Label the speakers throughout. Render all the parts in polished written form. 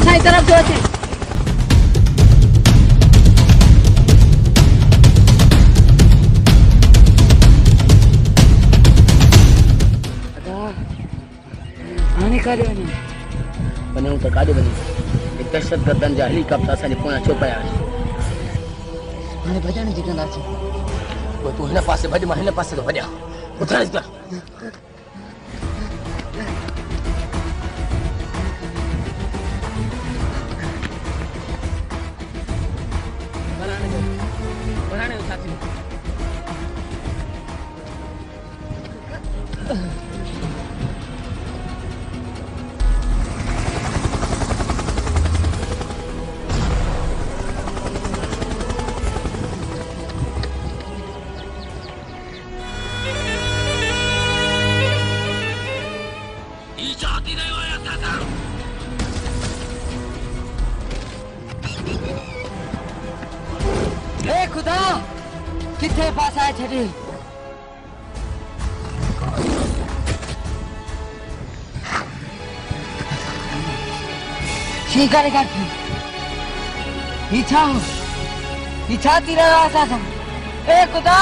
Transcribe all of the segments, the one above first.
Speaker 1: साईं तरफ जो अचे हाणे काॾे वञूं
Speaker 2: वञूं त काॾे वञूं दहशतगर्दनि जा हेलीकॉप्टर असांजे पोयां छो पिया आहिनि
Speaker 1: हाणे भॼण जी कंदासीं
Speaker 2: पोइ तूं हिन पासे भॼ मां हिन पासे थो भॼां उथण जी कर बनाने दो साथी
Speaker 1: खुदा किथे फासाए छॾे छी करे काठी ही छा थी रहियो आहे असां सां ए खुदा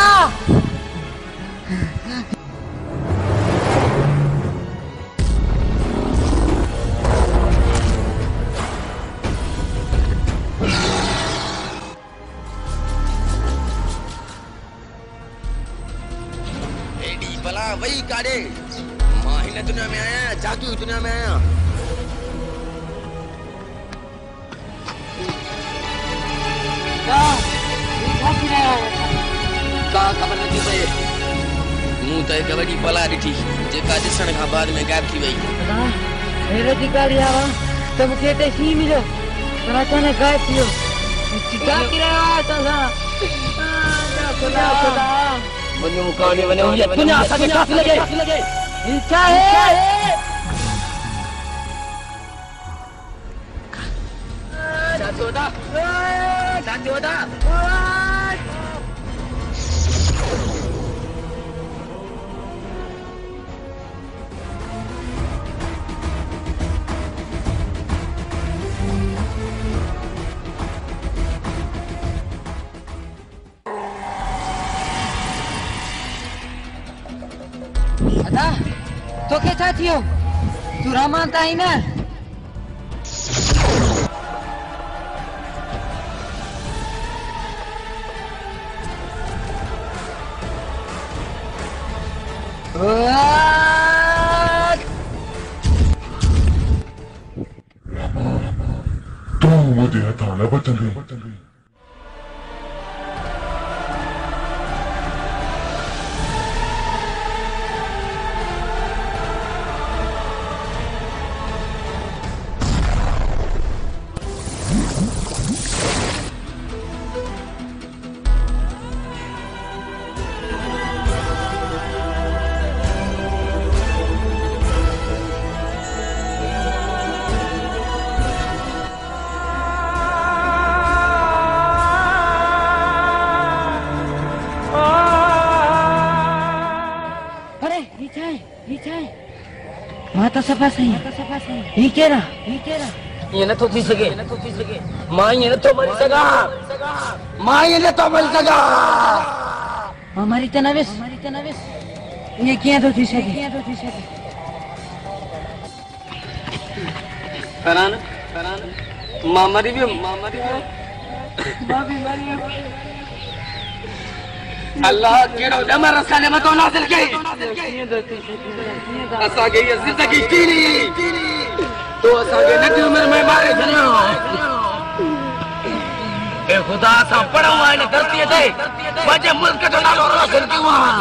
Speaker 1: वही काड़े मां हिन दुनिया में आया जागी दुनिया में आया का खबर नथी पए मूं त हिक वॾी बला ॾिठी जेका ॾिसण खां बाद में गायब थी वई हेॾो थी ॻाल्हि आवा त मूंखे हिते शी मिलियो पर अचानक गायब थी वियो छा थी रहियो आहे असां सां खुदा वञो काॾे वञो ये दुनिया असांखे काफ़ी लॻे छा आहे छा थियो था अदा तोखे छा थियो तू रहमान त आई न
Speaker 3: तू मुझे हथां न बचंदी
Speaker 1: मां त सफ़ा सही ही केरा
Speaker 2: ये न तो थी सके मां ये न तो मरी सगा
Speaker 1: मां मरी त न विस ये कीअं थो थी सके
Speaker 2: फरान मां मरी वियो मां भी मरी वियो अल्लाह केड़ो ॾमर असांजे मथां नाज़िल कई असांखे इहा ज़िंदगी कीनी तो असांखे नंढी उमिरि में मारे छॾियो ए ख़ुदा असां पढ़ूं आहे हिन धरतीअ ते पंहिंजे मुल्क जो नालो रोशन कयूं आहे